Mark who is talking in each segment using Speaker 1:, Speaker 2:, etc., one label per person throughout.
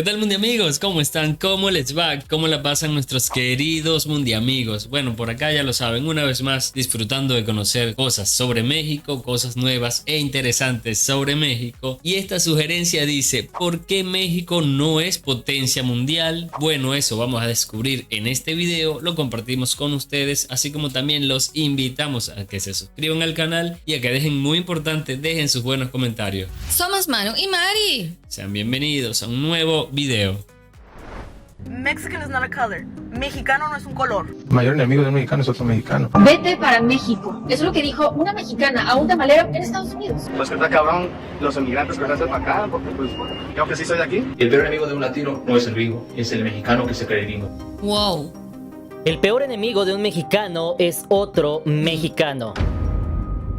Speaker 1: ¿Qué tal, mundiamigos? ¿Cómo están? ¿Cómo les va? ¿Cómo la pasan nuestros queridos mundiamigos? Bueno, por acá ya lo saben, una vez más disfrutando de conocer cosas sobre México, cosas nuevas e interesantes sobre México. Y esta sugerencia dice, ¿por qué México no es potencia mundial? Bueno, eso vamos a descubrir en este video, lo compartimos con ustedes, así como también los invitamos a que se suscriban al canal y a que dejen, muy importante, dejen sus buenos comentarios.
Speaker 2: Somos Manu y Mari.
Speaker 1: Sean bienvenidos a un nuevo video.
Speaker 3: Mexican is not a color. Mexicano no es un color.
Speaker 4: El mayor enemigo de un mexicano es otro mexicano.
Speaker 5: Vete para México. Eso es lo que dijo una mexicana a un tamalero en Estados Unidos.
Speaker 6: Pues que está cabrón los emigrantes que van a hacer para acá, porque pues yo que sí soy de aquí.
Speaker 7: El peor enemigo de un latino no es el gringo, es el mexicano que se cree gringo.
Speaker 2: Wow.
Speaker 8: El peor enemigo de un mexicano es otro mexicano.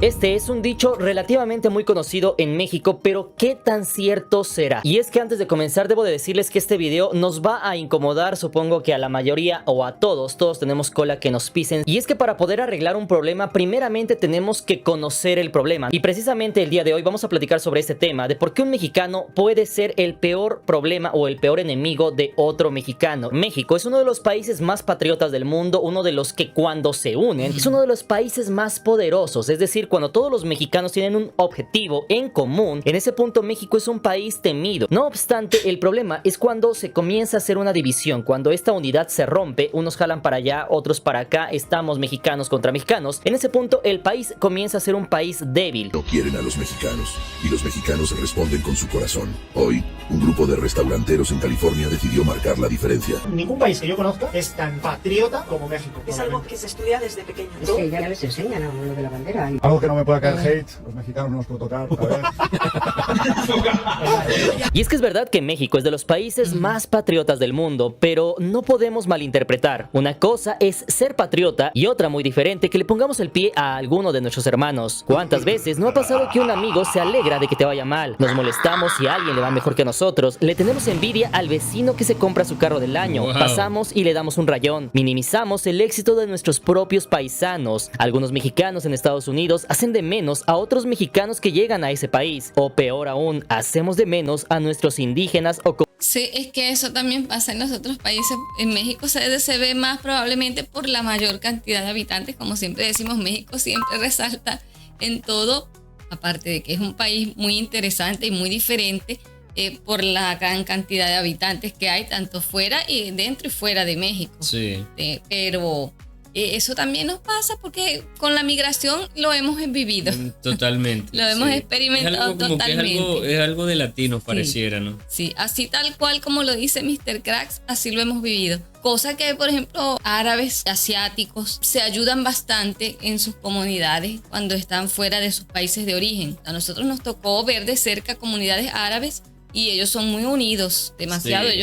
Speaker 8: Este es un dicho relativamente muy conocido en México, pero ¿qué tan cierto será? Y es que antes de comenzar debo de decirles que este video nos va a incomodar, supongo que a la mayoría o a todos tenemos cola que nos pisen. Y es que para poder arreglar un problema, primeramente tenemos que conocer el problema. Y precisamente el día de hoy vamos a platicar sobre este tema, de por qué un mexicano puede ser el peor problema o el peor enemigo de otro mexicano. México es uno de los países más patriotas del mundo, uno de los que cuando se unen es uno de los países más poderosos, es decir, cuando todos los mexicanos tienen un objetivo en común, en ese punto México es un país temido. No obstante, el problema es cuando se comienza a hacer una división, cuando esta unidad se rompe, unos jalan para allá, otros para acá, estamos mexicanos contra mexicanos. En ese punto el país comienza a ser un país débil.
Speaker 9: No quieren a los mexicanos y los mexicanos responden con su corazón. Hoy, un grupo de restauranteros en California decidió marcar la diferencia.
Speaker 10: Ningún país que yo conozca es tan patriota como México.
Speaker 3: Es algo que se estudia desde pequeño.
Speaker 11: Es que ya les enseñan lo de la bandera.
Speaker 12: Algo que no me pueda caer hate, los mexicanos no nos puedo tocar, a ver.
Speaker 8: Y es que es verdad que México es de los países más patriotas del mundo, pero no podemos malinterpretar. Una cosa es ser patriota y otra muy diferente, que le pongamos el pie a alguno de nuestros hermanos. ¿Cuántas veces no ha pasado que un amigo se alegra de que te vaya mal? Nos molestamos si a alguien le va mejor que a nosotros, le tenemos envidia al vecino que se compra su carro del año, pasamos y le damos un rayón, minimizamos el éxito de nuestros propios paisanos. Algunos mexicanos en Estados Unidos hacen de menos a otros mexicanos que llegan a ese país, o peor aún, hacemos de menos a nuestros indígenas o...
Speaker 2: Sí, es que eso también pasa en los otros países. En México se ve más probablemente por la mayor cantidad de habitantes. Como siempre decimos, México siempre resalta en todo, aparte de que es un país muy interesante y muy diferente, por la gran cantidad de habitantes que hay, tanto fuera y dentro y fuera de México.
Speaker 1: Sí.
Speaker 2: Pero eso también nos pasa porque con la migración lo hemos vivido.
Speaker 1: Totalmente.
Speaker 2: Lo hemos
Speaker 1: sí.
Speaker 2: experimentado totalmente.
Speaker 1: Es algo de latinos, pareciera, ¿no?
Speaker 2: Sí, así tal cual como lo dice Mr. Cracks, así lo hemos vivido. Cosa que, por ejemplo, árabes, asiáticos, se ayudan bastante en sus comunidades cuando están fuera de sus países de origen. A nosotros nos tocó ver de cerca comunidades árabes y ellos son muy unidos, demasiado. Sí.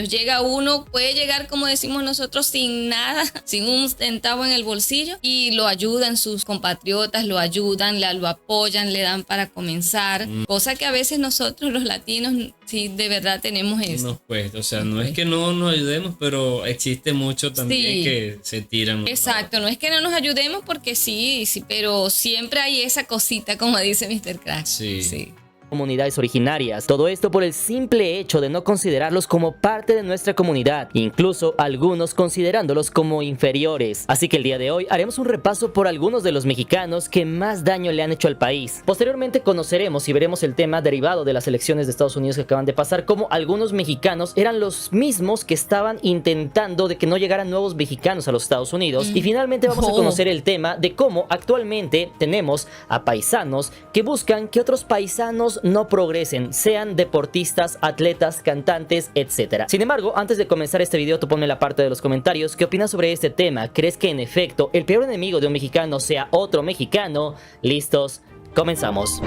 Speaker 2: Puede llegar, como decimos nosotros, sin nada, sin un centavo en el bolsillo, y lo ayudan sus compatriotas, lo ayudan, lo apoyan, le dan para comenzar. Cosa que a veces nosotros los latinos sí de verdad tenemos eso.
Speaker 1: No, pues, o sea, no es que no nos ayudemos, pero existe mucho también
Speaker 2: sí.
Speaker 1: que se tiran.
Speaker 2: Exacto, no es que no nos ayudemos porque sí, pero siempre hay esa cosita, como dice Mr. Crack.
Speaker 1: Sí.
Speaker 8: Comunidades originarias. Todo esto por el simple hecho de no considerarlos como parte de nuestra comunidad, incluso algunos considerándolos como inferiores. Así que el día de hoy haremos un repaso por algunos de los mexicanos que más daño le han hecho al país. Posteriormente conoceremos y veremos el tema derivado de las elecciones de Estados Unidos que acaban de pasar, como algunos mexicanos eran los mismos que estaban intentando de que no llegaran nuevos mexicanos a los Estados Unidos. Y finalmente vamos a conocer el tema de cómo actualmente tenemos a paisanos que buscan que otros paisanos no progresen, sean deportistas, atletas, cantantes, etc. Sin embargo, antes de comenzar este video, tú ponme en la parte de los comentarios qué opinas sobre este tema. ¿Crees que en efecto el peor enemigo de un mexicano sea otro mexicano? ¿Listos? Comenzamos.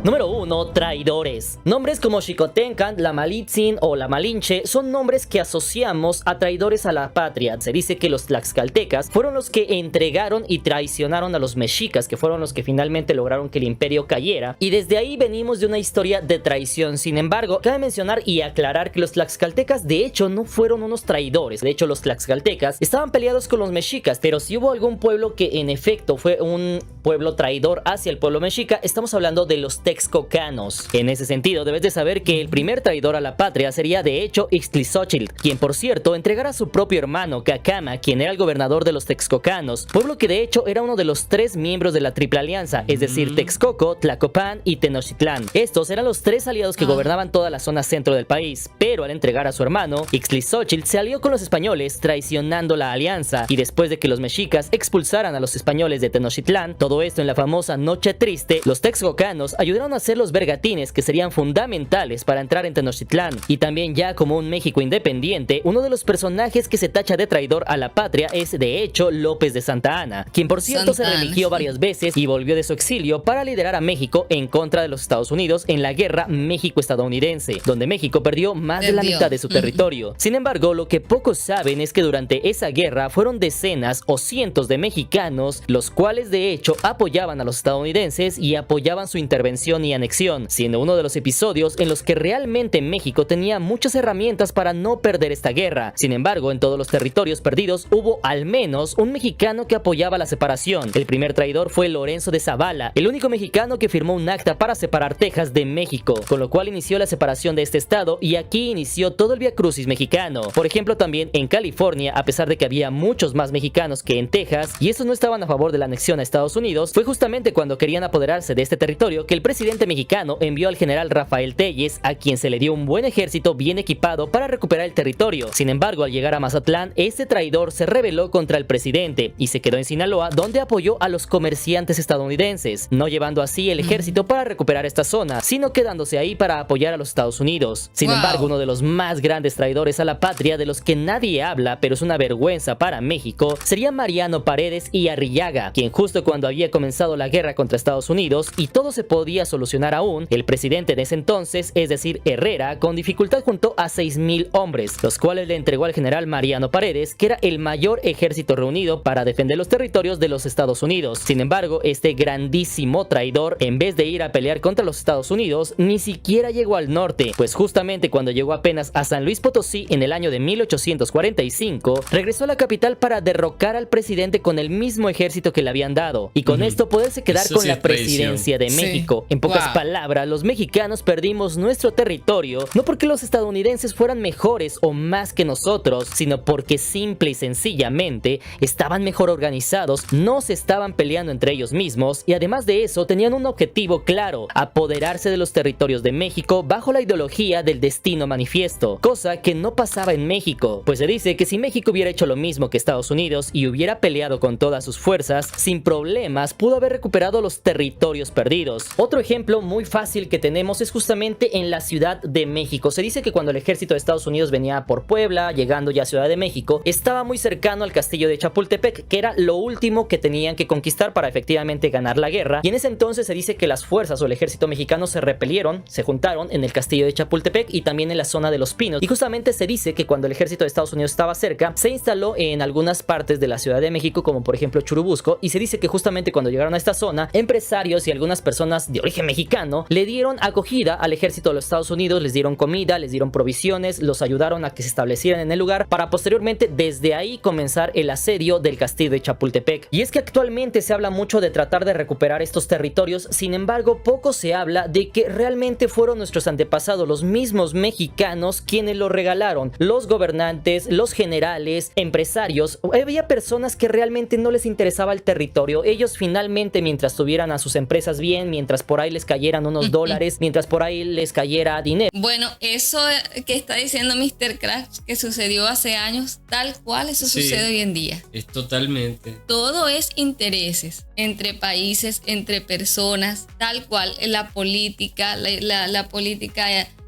Speaker 8: Número 1. Traidores. Nombres como Xicotencan, la Malitzin o la Malinche son nombres que asociamos a traidores a la patria. Se dice que los tlaxcaltecas fueron los que entregaron y traicionaron a los mexicas, que fueron los que finalmente lograron que el imperio cayera, y desde ahí venimos de una historia de traición. Sin embargo, cabe mencionar y aclarar que los tlaxcaltecas de hecho no fueron unos traidores. De hecho, los tlaxcaltecas estaban peleados con los mexicas, pero si hubo algún pueblo que en efecto fue un pueblo traidor hacia el pueblo mexica, estamos hablando de los texcocanos. En ese sentido, debes de saber que el primer traidor a la patria sería de hecho Ixtlilxóchitl, quien por cierto entregara a su propio hermano Cacama, quien era el gobernador de los texcocanos, pueblo que de hecho era uno de los 3 miembros de la Triple Alianza, es decir, Texcoco, Tlacopan y Tenochtitlán. Estos eran los 3 aliados que gobernaban toda la zona centro del país, pero al entregar a su hermano, Ixtlilxóchitl se alió con los españoles, traicionando la alianza, y después de que los mexicas expulsaran a los españoles de Tenochtitlán, todo esto en la famosa Noche Triste, los texcocanos ayudaron a hacer los bergatines que serían fundamentales para entrar en Tenochtitlán. Y también ya como un México independiente, uno de los personajes que se tacha de traidor a la patria es de hecho López de Santa Anna, quien por cierto se religió varias veces y volvió de su exilio para liderar a México en contra de los Estados Unidos en la guerra México-estadounidense, donde México perdió más de la mitad de su territorio. Sin embargo, lo que pocos saben es que durante esa guerra fueron decenas o cientos de mexicanos, los cuales de hecho apoyaban a los estadounidenses y apoyaban su intervención y anexión, siendo uno de los episodios en los que realmente México tenía muchas herramientas para no perder esta guerra. Sin embargo, en todos los territorios perdidos hubo al menos un mexicano que apoyaba la separación. El primer traidor fue Lorenzo de Zavala, el único mexicano que firmó un acta para separar Texas de México, con lo cual inició la separación de este estado y aquí inició todo el viacrucis mexicano. Por ejemplo, también en California, a pesar de que había muchos más mexicanos que en Texas y estos no estaban a favor de la anexión a Estados Unidos, fue justamente cuando querían apoderarse de este territorio que el presidente mexicano envió al general Rafael Telles, a quien se le dio un buen ejército bien equipado para recuperar el territorio. Sin embargo, al llegar a Mazatlán, este traidor se rebeló contra el presidente y se quedó en Sinaloa, donde apoyó a los comerciantes estadounidenses, no llevando así el ejército para recuperar esta zona, sino quedándose ahí para apoyar a los Estados Unidos. Sin embargo, uno de los más grandes traidores a la patria, de los que nadie habla, pero es una vergüenza para México, sería Mariano Paredes y Arrillaga, quien justo cuando había comenzado la guerra contra Estados Unidos y todo se podía solucionar aún, el presidente de ese entonces, es decir, Herrera, con dificultad juntó a 6,000 hombres, los cuales le entregó al general Mariano Paredes, que era el mayor ejército reunido para defender los territorios de los Estados Unidos. Sin embargo, este grandísimo traidor, en vez de ir a pelear contra los Estados Unidos, ni siquiera llegó al norte, pues justamente cuando llegó apenas a San Luis Potosí en el año de 1845, regresó a la capital para derrocar al presidente con el mismo ejército que le habían dado, y con esto poderse quedar con la presidencia de México. En pocas palabras, los mexicanos perdimos nuestro territorio, no porque los estadounidenses fueran mejores o más que nosotros, sino porque simple y sencillamente estaban mejor organizados, no se estaban peleando entre ellos mismos, y además de eso tenían un objetivo claro: apoderarse de los territorios de México bajo la ideología del destino manifiesto, cosa que no pasaba en México, pues se dice que si México hubiera hecho lo mismo que Estados Unidos y hubiera peleado con todas sus fuerzas, sin problemas pudo haber recuperado los territorios perdidos. Otro ejemplo muy fácil que tenemos es justamente en la Ciudad de México. Se dice que cuando el ejército de Estados Unidos venía por Puebla, llegando ya a Ciudad de México, estaba muy cercano al castillo de Chapultepec, que era lo último que tenían que conquistar para efectivamente ganar la guerra, y en ese entonces se dice que las fuerzas o el ejército mexicano se repelieron, se juntaron en el castillo de Chapultepec y también en la zona de Los Pinos, y justamente se dice que cuando el ejército de Estados Unidos estaba cerca, se instaló en algunas partes de la Ciudad de México, como por ejemplo Churubusco, y se dice que justamente cuando llegaron a esta zona, empresarios y algunas personas de origen mexicano le dieron acogida al ejército de los Estados Unidos, les dieron comida, les dieron provisiones, los ayudaron a que se establecieran en el lugar para posteriormente desde ahí comenzar el asedio del castillo de Chapultepec. Y es que actualmente se habla mucho de tratar de recuperar estos territorios, sin embargo poco se habla de que realmente fueron nuestros antepasados, los mismos mexicanos, quienes lo regalaron. Los gobernantes, los generales, empresarios, había personas que realmente no les interesaba el territorio. Ellos finalmente, mientras tuvieran a sus empresas bien, mientras por ahí les cayeran unos dólares, mientras por ahí les cayera dinero.
Speaker 2: Bueno, eso que está diciendo Mr. Cracks, que sucedió hace años, tal cual eso sucede hoy en día.
Speaker 1: Es totalmente.
Speaker 2: Todo es intereses entre países, entre personas, tal cual. La política, la política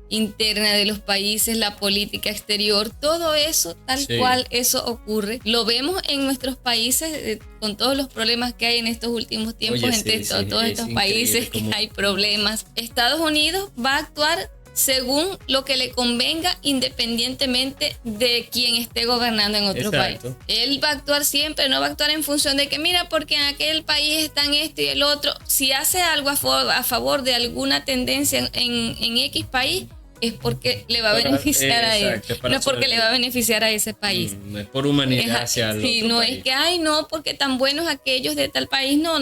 Speaker 2: interna de los países, la política exterior, todo eso, tal cual eso ocurre. Lo vemos en nuestros países con todos los problemas que hay en estos últimos tiempos.
Speaker 1: Oye,
Speaker 2: todos estos países que hay problemas. Estados Unidos va a actuar según lo que le convenga, independientemente de quien esté gobernando en otro país. Él va a actuar siempre, no va a actuar en función de que mira, porque en aquel país están esto y el otro. Si hace algo a favor de alguna tendencia en X país, es porque le va a beneficiar a él, no es porque le va a beneficiar a ese país.
Speaker 1: No es por humanidad hacia el otro
Speaker 2: no
Speaker 1: país.
Speaker 2: Es que, ay, no, porque tan buenos aquellos de tal país. No.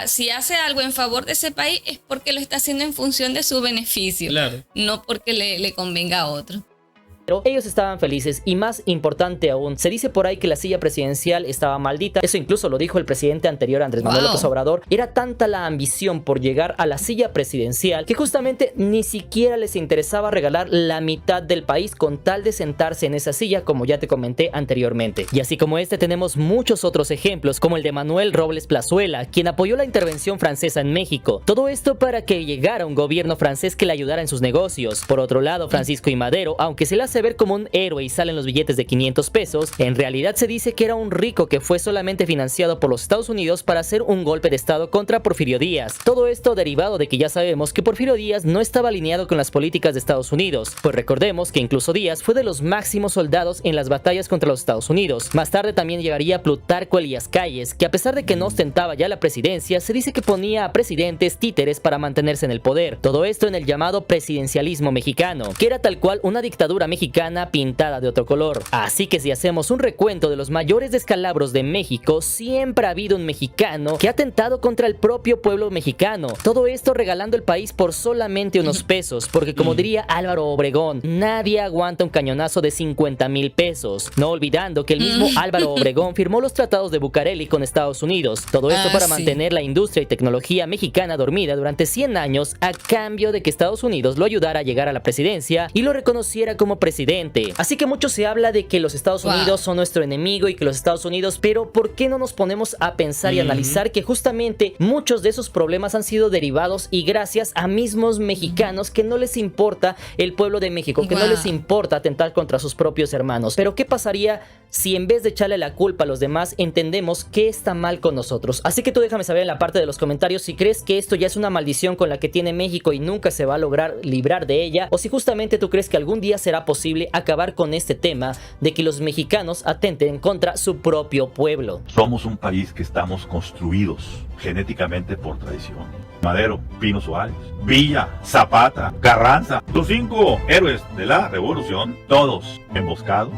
Speaker 2: Si hace algo en favor de ese país es porque lo está haciendo en función de su beneficio,
Speaker 1: claro,
Speaker 2: no porque le convenga a otro.
Speaker 8: Pero ellos estaban felices y más importante aún, se dice por ahí que la silla presidencial estaba maldita. Eso incluso lo dijo el presidente anterior, Andrés Manuel López Obrador. Era tanta la ambición por llegar a la silla presidencial que justamente ni siquiera les interesaba regalar la mitad del país con tal de sentarse en esa silla, como ya te comenté anteriormente. Y así como este tenemos muchos otros ejemplos, como el de Manuel Robles Plazuela, quien apoyó la intervención francesa en México. Todo esto para que llegara un gobierno francés que le ayudara en sus negocios. Por otro lado, Francisco I. Madero, aunque se le hace ver como un héroe y salen los billetes de 500 pesos, en realidad se dice que era un rico que fue solamente financiado por los Estados Unidos para hacer un golpe de estado contra Porfirio Díaz. Todo esto derivado de que ya sabemos que Porfirio Díaz no estaba alineado con las políticas de Estados Unidos, pues recordemos que incluso Díaz fue de los máximos soldados en las batallas contra los Estados Unidos. Más tarde también llegaría Plutarco Elías Calles, que a pesar de que no ostentaba ya la presidencia, se dice que ponía a presidentes títeres para mantenerse en el poder. Todo esto en el llamado presidencialismo mexicano, que era tal cual una dictadura mexicana pintada de otro color. Así que si hacemos un recuento de los mayores descalabros de México, siempre ha habido un mexicano que ha atentado contra el propio pueblo mexicano. Todo esto regalando el país por solamente unos pesos, porque como diría Álvaro Obregón, nadie aguanta un cañonazo de 50,000 pesos. No olvidando que el mismo Álvaro Obregón firmó los tratados de Bucareli con Estados Unidos. Todo esto para mantener la industria y tecnología mexicana dormida durante 100 años a cambio de que Estados Unidos lo ayudara a llegar a la presidencia y lo reconociera como presidente. Así que mucho se habla de que los Estados Unidos son nuestro enemigo y que los Estados Unidos, pero ¿por qué no nos ponemos a pensar y analizar que justamente muchos de esos problemas han sido derivados y gracias a mismos mexicanos que no les importa el pueblo de México, que no les importa atentar contra sus propios hermanos? Pero ¿qué pasaría si en vez de echarle la culpa a los demás entendemos qué está mal con nosotros? Así que tú déjame saber en la parte de los comentarios si crees que esto ya es una maldición con la que tiene México y nunca se va a lograr librar de ella, o si justamente tú crees que algún día será posible acabar con este tema de que los mexicanos atenten contra su propio pueblo.
Speaker 13: Somos un país que estamos construidos genéticamente por tradición. Madero, Pino Suárez, Villa, Zapata, Carranza, los 5 héroes de la revolución, todos emboscados,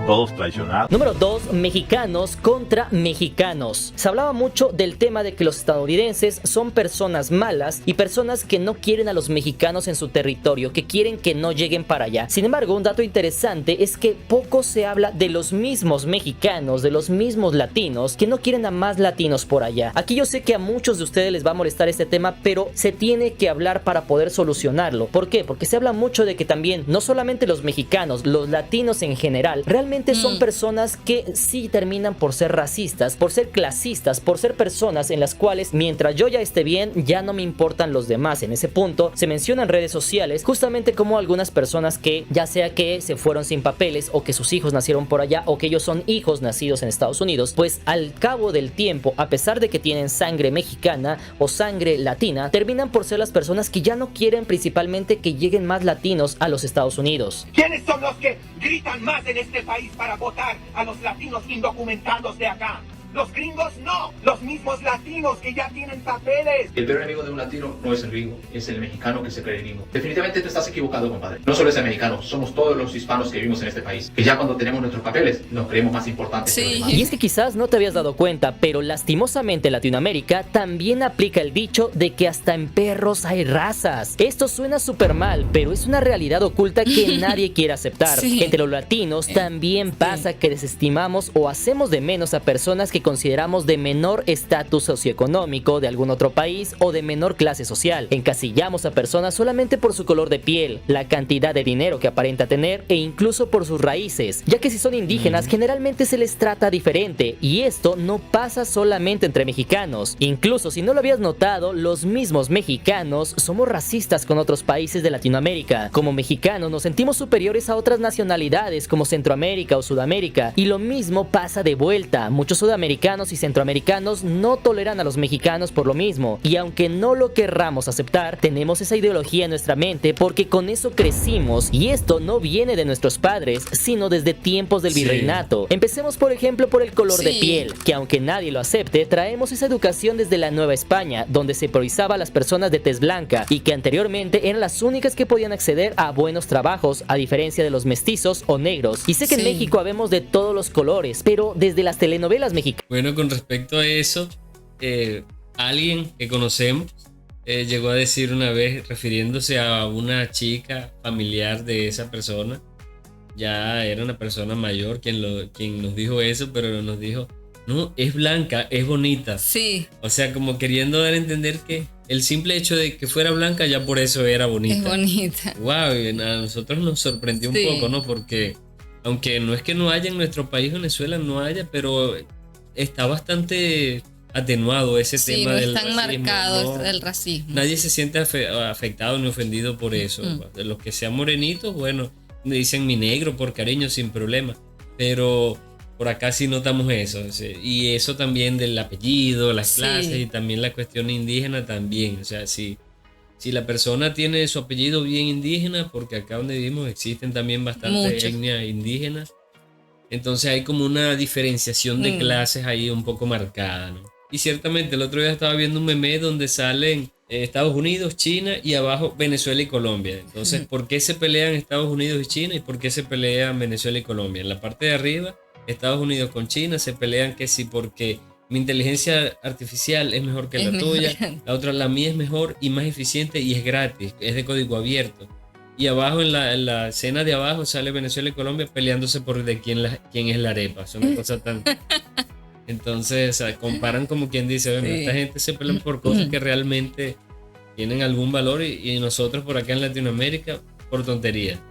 Speaker 13: todos traicionados.
Speaker 8: Número 2. Mexicanos contra mexicanos. Se hablaba mucho del tema de que los estadounidenses son personas malas y personas que no quieren a los mexicanos en su territorio, que quieren que no lleguen para allá. Sin embargo, un dato interesante es que poco se habla de los mismos mexicanos, de los mismos latinos, que no quieren a más latinos por allá. Aquí yo sé que a muchos de ustedes les va a molestar este tema, pero se tiene que hablar para poder solucionarlo. ¿Por qué? Porque se habla mucho de que también, no solamente los mexicanos, los latinos en general, realmente son personas que sí terminan por ser racistas, por ser clasistas, por ser personas en las cuales mientras yo ya esté bien, ya no me importan los demás. En ese punto se menciona en redes sociales justamente como algunas personas que ya sea que se fueron sin papeles o que sus hijos nacieron por allá o que ellos son hijos nacidos en Estados Unidos, pues al cabo del tiempo, a pesar de que tienen sangre mexicana o sangre latina, terminan por ser las personas que ya no quieren principalmente que lleguen más latinos a los Estados Unidos.
Speaker 14: ¿Quiénes son los que gritan más en este país para votar a los latinos indocumentados de acá? Los gringos no, los mismos latinos que ya tienen papeles.
Speaker 7: El peor enemigo de un latino no es el gringo, es el mexicano que se cree gringo. Definitivamente te estás equivocado, compadre. No solo es el mexicano, somos todos los hispanos que vivimos en este país, que ya cuando tenemos nuestros papeles nos creemos más importantes que los demás.
Speaker 8: Y es que quizás no te habías dado cuenta, pero lastimosamente en Latinoamérica también aplica el dicho de que hasta en perros hay razas. Esto suena súper mal, pero es una realidad oculta que nadie quiere aceptar. Entre los latinos también pasa que desestimamos o hacemos de menos a personas que consideramos de menor estatus socioeconómico de algún otro país o de menor clase social. Encasillamos a personas solamente por su color de piel, la cantidad de dinero que aparenta tener e incluso por sus raíces, ya que si son indígenas generalmente se les trata diferente, y esto no pasa solamente entre mexicanos. Incluso si no lo habías notado, los mismos mexicanos somos racistas con otros países de Latinoamérica. Como mexicanos nos sentimos superiores a otras nacionalidades como Centroamérica o Sudamérica, y lo mismo pasa de vuelta. Muchos sudamericanos y centroamericanos no toleran a los mexicanos por lo mismo, y aunque no lo querramos aceptar, tenemos esa ideología en nuestra mente porque con eso crecimos, y esto no viene de nuestros padres, sino desde tiempos del virreinato. Empecemos por ejemplo por el color de piel, que aunque nadie lo acepte, traemos esa educación desde la Nueva España, donde se priorizaba a las personas de tez blanca y que anteriormente eran las únicas que podían acceder a buenos trabajos, a diferencia de los mestizos o negros. Y sé que en México habemos de todos los colores, pero desde las telenovelas mexicanas.
Speaker 1: Bueno, con respecto a eso, alguien que conocemos llegó a decir una vez, refiriéndose a una chica familiar de esa persona, ya era una persona mayor quien nos dijo eso, pero nos dijo, no, es blanca, es bonita.
Speaker 2: Sí.
Speaker 1: O sea, como queriendo dar a entender que el simple hecho de que fuera blanca ya por eso era bonita.
Speaker 2: Es bonita.
Speaker 1: Wow, y a nosotros nos sorprendió un poco, ¿no? Porque aunque no es que no haya en nuestro país, Venezuela, no haya, pero está bastante atenuado ese tema del racismo. Sí, no es tan marcado el racismo. Nadie se siente afectado ni ofendido por eso. De los que sean morenitos, bueno, me dicen mi negro por cariño, sin problema. Pero por acá sí notamos eso. Y eso también del apellido, las clases y también la cuestión indígena también. O sea, si la persona tiene su apellido bien indígena, porque acá donde vivimos existen también bastantes etnias indígenas, entonces hay como una diferenciación de clases ahí un poco marcada, ¿no? Y ciertamente el otro día estaba viendo un meme donde salen Estados Unidos, China y abajo Venezuela y Colombia. Entonces, ¿por qué se pelean Estados Unidos y China y por qué se pelean Venezuela y Colombia? En la parte de arriba, Estados Unidos con China se pelean que sí porque mi inteligencia artificial es mejor que la tuya, la otra, la mía es mejor y más eficiente y es gratis, es de código abierto. Y abajo, en la escena de abajo, sale Venezuela y Colombia peleándose por de quién es la arepa. Es una cosa tan... Entonces, o sea, comparan como quien dice, bueno, esta gente se pelea por cosas que realmente tienen algún valor y nosotros por acá en Latinoamérica por tontería.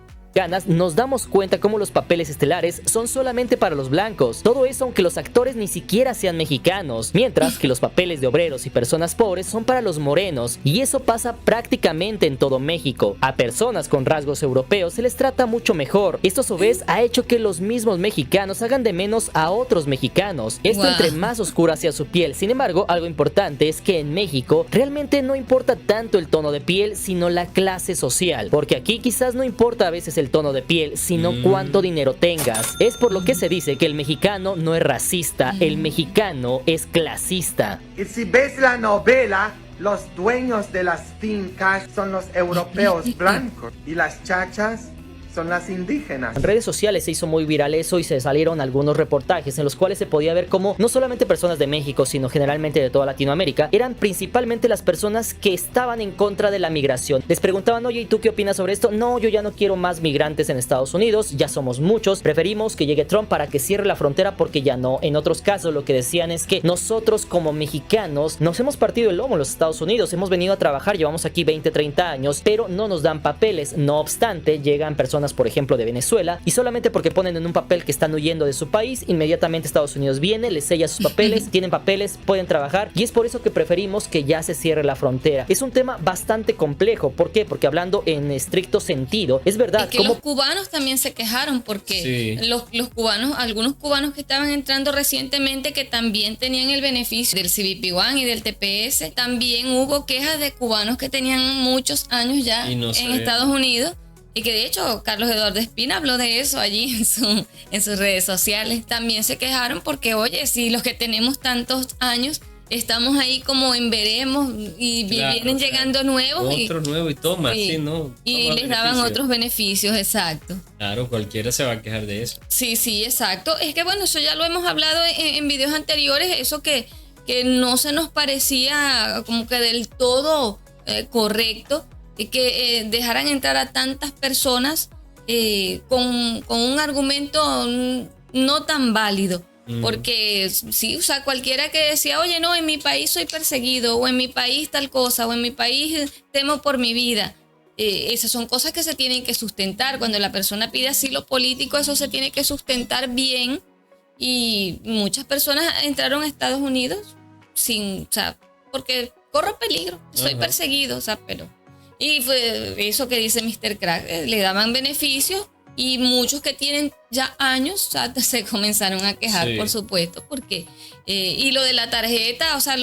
Speaker 8: Nos damos cuenta cómo los papeles estelares son solamente para los blancos. Todo eso aunque los actores ni siquiera sean mexicanos. Mientras que los papeles de obreros y personas pobres son para los morenos. Y eso pasa prácticamente en todo México. A personas con rasgos europeos se les trata mucho mejor. Esto a su vez ha hecho que los mismos mexicanos hagan de menos a otros mexicanos. Esto entre más oscura sea su piel. Sin embargo, algo importante es que en México realmente no importa tanto el tono de piel, sino la clase social. Porque aquí quizás no importa a veces el tono de piel, sino cuánto dinero tengas. Es por lo que se dice que el mexicano no es racista, el mexicano es clasista.
Speaker 14: Y si ves la novela, los dueños de las fincas son los europeos blancos y las chachas son las indígenas.
Speaker 8: En redes sociales se hizo muy viral eso y se salieron algunos reportajes en los cuales se podía ver cómo no solamente personas de México, sino generalmente de toda Latinoamérica, eran principalmente las personas que estaban en contra de la migración. Les preguntaban, oye, ¿y tú qué opinas sobre esto? No, yo ya no quiero más migrantes en Estados Unidos, ya somos muchos, preferimos que llegue Trump para que cierre la frontera porque ya no. En otros casos lo que decían es que nosotros como mexicanos nos hemos partido el lomo en los Estados Unidos, hemos venido a trabajar, llevamos aquí 20, 30 años, pero no nos dan papeles. No obstante, llegan personas, por ejemplo, de Venezuela, y solamente porque ponen en un papel que están huyendo de su país, inmediatamente Estados Unidos viene, les sella sus papeles, tienen papeles, pueden trabajar, y es por eso que preferimos que ya se cierre la frontera. Es un tema bastante complejo. ¿Por qué? Porque hablando en estricto sentido, es verdad.
Speaker 2: Es que los cubanos también se quejaron porque los cubanos, algunos cubanos que estaban entrando recientemente que también tenían el beneficio del CBP-1 y del TPS, también hubo quejas de cubanos que tenían muchos años ya en Estados Unidos. Y que de hecho Carlos Eduardo Espina habló de eso allí en sus redes sociales. También se quejaron porque, oye, si los que tenemos tantos años estamos ahí como en veremos y vienen llegando nuevos.
Speaker 1: Otros nuevos y toma, sí, ¿no?
Speaker 2: Y les daban otros beneficios, exacto.
Speaker 1: Claro, cualquiera se va a quejar de eso.
Speaker 2: Sí, exacto. Es que bueno, eso ya lo hemos hablado en videos anteriores, eso que no se nos parecía como que del todo correcto. Que dejaran entrar a tantas personas con un argumento no tan válido. Porque sí, o sea, cualquiera que decía, oye, no, en mi país soy perseguido, o en mi país tal cosa, o en mi país temo por mi vida. Esas son cosas que se tienen que sustentar. Cuando la persona pide asilo político, eso se tiene que sustentar bien. Y muchas personas entraron a Estados Unidos o sea, porque corro peligro, soy perseguido, o sea, pero... Y fue eso que dice Mr. Crack, le daban beneficios y muchos que tienen ya años se comenzaron a quejar, por supuesto, porque y lo de la tarjeta, o sea,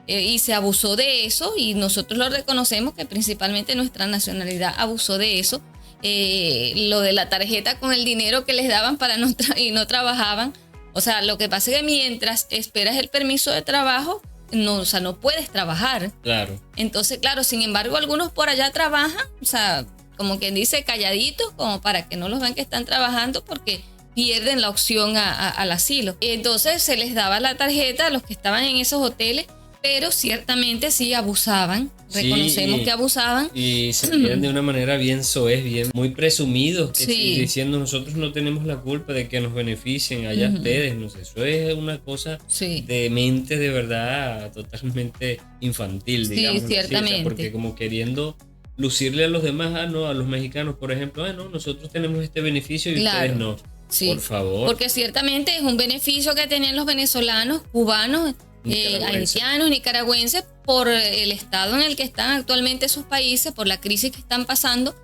Speaker 2: y se abusó de eso y nosotros lo reconocemos que principalmente nuestra nacionalidad abusó de eso. Lo de la tarjeta con el dinero que les daban para y no trabajaban, o sea, lo que pasa es que mientras esperas el permiso de trabajo, no puedes trabajar.
Speaker 1: Claro.
Speaker 2: Entonces, claro, sin embargo, algunos por allá trabajan, o sea, como quien dice, calladitos, como para que no los vean que están trabajando, porque pierden la opción al asilo. Entonces se les daba la tarjeta a los que estaban en esos hoteles, pero ciertamente sí abusaban. Reconocemos que abusaban.
Speaker 1: Y se miran de una manera bien soez, bien muy presumidos, que diciendo nosotros no tenemos la culpa de que nos beneficien, allá ustedes, no sé, eso es una cosa de mente de verdad totalmente infantil, digamos.
Speaker 2: Sí, ciertamente.
Speaker 1: O sea, porque como queriendo lucirle a los demás, a los mexicanos, por ejemplo, no, nosotros tenemos este beneficio y ustedes no.
Speaker 2: Sí,
Speaker 1: por favor.
Speaker 2: Porque ciertamente es un beneficio que tenían los venezolanos, cubanos, haitianos, nicaragüenses, por el estado en el que están actualmente esos países, por la crisis que están pasando,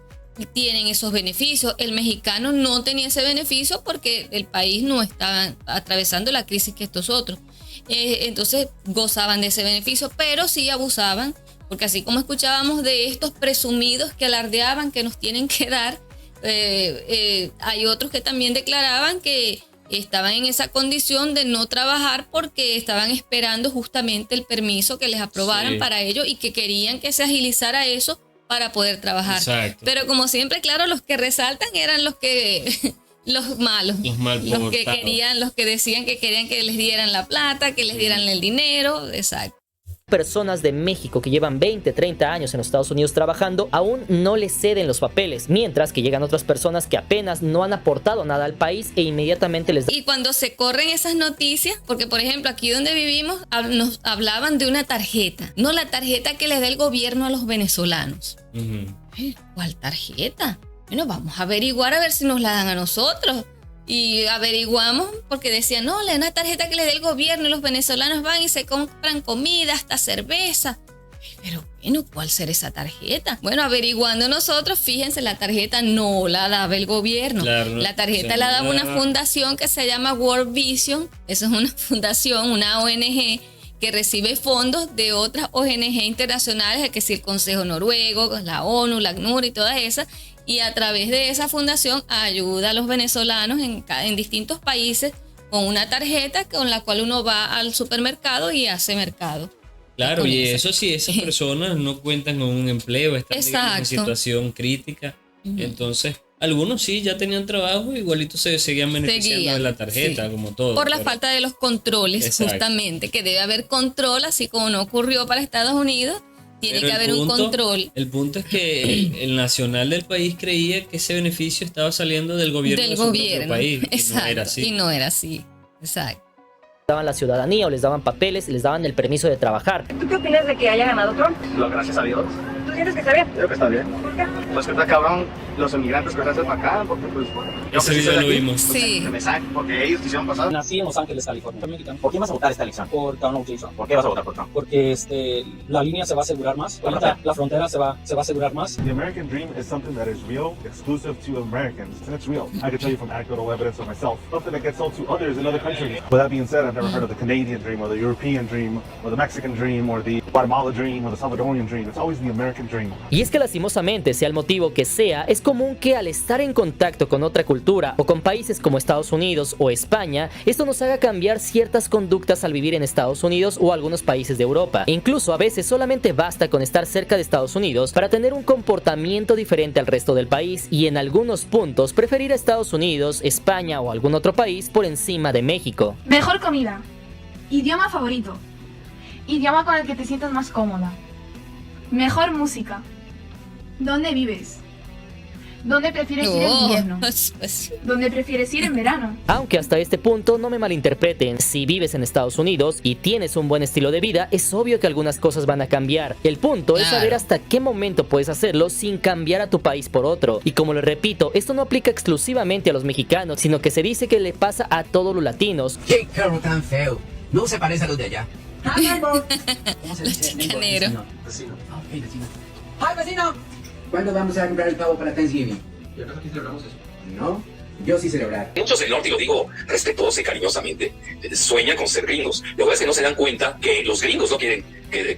Speaker 2: tienen esos beneficios. El mexicano no tenía ese beneficio porque el país no estaba atravesando la crisis que estos otros. Entonces gozaban de ese beneficio, pero sí abusaban, porque así como escuchábamos de estos presumidos que alardeaban que nos tienen que dar, hay otros que también declaraban que estaban en esa condición de no trabajar porque estaban esperando justamente el permiso que les aprobaran para ello y que querían que se agilizara eso para poder trabajar.
Speaker 1: Exacto.
Speaker 2: Pero como siempre, claro, los que resaltan eran los que los malos, los que querían, los que decían que querían que les dieran la plata, que les dieran el dinero. Exacto.
Speaker 8: Personas de México que llevan 20, 30 años en los Estados Unidos trabajando aún no les ceden los papeles, mientras que llegan otras personas que apenas no han aportado nada al país e inmediatamente les dan.
Speaker 2: Y cuando se corren esas noticias, porque por ejemplo aquí donde vivimos nos hablaban de una tarjeta, no la tarjeta que les da el gobierno a los venezolanos. ¿Cuál tarjeta? Bueno, vamos a averiguar a ver si nos la dan a nosotros. Y averiguamos porque decían, no, la una tarjeta que les dé el gobierno y los venezolanos van y se compran comida, hasta cerveza. Pero bueno, ¿cuál será esa tarjeta? Bueno, averiguando nosotros, fíjense, la tarjeta no la daba el gobierno.
Speaker 1: Claro,
Speaker 2: la tarjeta la daba una fundación que se llama World Vision. Eso es una fundación, una ONG que recibe fondos de otras ONG internacionales, que es el Consejo Noruego, la ONU, la ACNUR y todas esas. Y a través de esa fundación ayuda a los venezolanos en distintos países con una tarjeta con la cual uno va al supermercado y hace mercado.
Speaker 1: Claro, y eso sí, esas personas no cuentan con un empleo, están digamos, en situación crítica. Entonces, algunos sí ya tenían trabajo, igualito se seguían beneficiando de la tarjeta, como todo.
Speaker 2: Por la falta de los controles, justamente, que debe haber control, así como no ocurrió para Estados Unidos. Tiene que haber un control. El
Speaker 1: punto es que el nacional del país creía que ese beneficio estaba saliendo del gobierno de su propio país.
Speaker 2: Exacto,
Speaker 1: y no era así.
Speaker 2: Y no era así. Exacto.
Speaker 8: Daban la ciudadanía o les daban papeles y les daban el permiso de trabajar.
Speaker 5: ¿Tú qué opinas de que haya ganado Trump?
Speaker 6: Gracias a Dios.
Speaker 5: ¿Tú sientes que está bien?
Speaker 6: Creo que está bien.
Speaker 5: ¿Por qué?
Speaker 6: Pues que está cabrón los inmigrantes que se hacen para acá, porque pues...
Speaker 1: Ese video lo vimos.
Speaker 2: Sí.
Speaker 6: Me sacan porque ellos quisieron pasar.
Speaker 15: Nací en Los Ángeles, California. Soy mexicano. ¿Por quién vas a votar esta elección? Por Donald Trump. ¿Por qué vas a votar por Trump? Porque la línea se va a asegurar más. Ahorita la frontera se va a asegurar más.
Speaker 12: The American dream is something that is real, exclusive to Americans, and it's real. I can tell you from anecdotal evidence of myself, something that gets sold to others in other countries. With that being said, I've never heard of the Canadian dream, or the European dream, or the Mexican dream, or the Guatemala dream, or the Salvadorian dream. It's always the American dream.
Speaker 8: Y es que lastimosamente, sea el motivo que sea, es común que al estar en contacto con otra cultura o con países como Estados Unidos o España, esto nos haga cambiar ciertas conductas al vivir en Estados Unidos o algunos países de Europa. E incluso a veces solamente basta con estar cerca de Estados Unidos para tener un comportamiento diferente al resto del país y en algunos puntos preferir a Estados Unidos, España o algún otro país por encima de México.
Speaker 5: Mejor comida. Idioma favorito. Idioma con el que te sientas más cómoda. Mejor música. ¿Dónde vives? ¿Dónde prefieres ir en invierno? ¿Dónde prefieres ir en verano?
Speaker 8: Aunque hasta este punto no me malinterpreten, si vives en Estados Unidos y tienes un buen estilo de vida, es obvio que algunas cosas van a cambiar. El punto es saber hasta qué momento puedes hacerlo sin cambiar a tu país por otro. Y como les repito, esto no aplica exclusivamente a los mexicanos, sino que se dice que le pasa a todos los latinos.
Speaker 16: ¡Qué carro tan feo! No se parece a los de allá.
Speaker 5: ¿Cómo
Speaker 16: se dice?
Speaker 2: Chicanero.
Speaker 16: Vecino. ¡Ay, vecino! ¿Cuándo vamos a comprar el pavo para Thanksgiving?
Speaker 7: ¿Y acaso aquí celebramos eso?
Speaker 16: No, yo sí celebrar.
Speaker 17: Muchos del norte, y lo digo respetuosa y cariñosamente, sueñan con ser gringos. Lo que es que no se dan cuenta que los gringos no quieren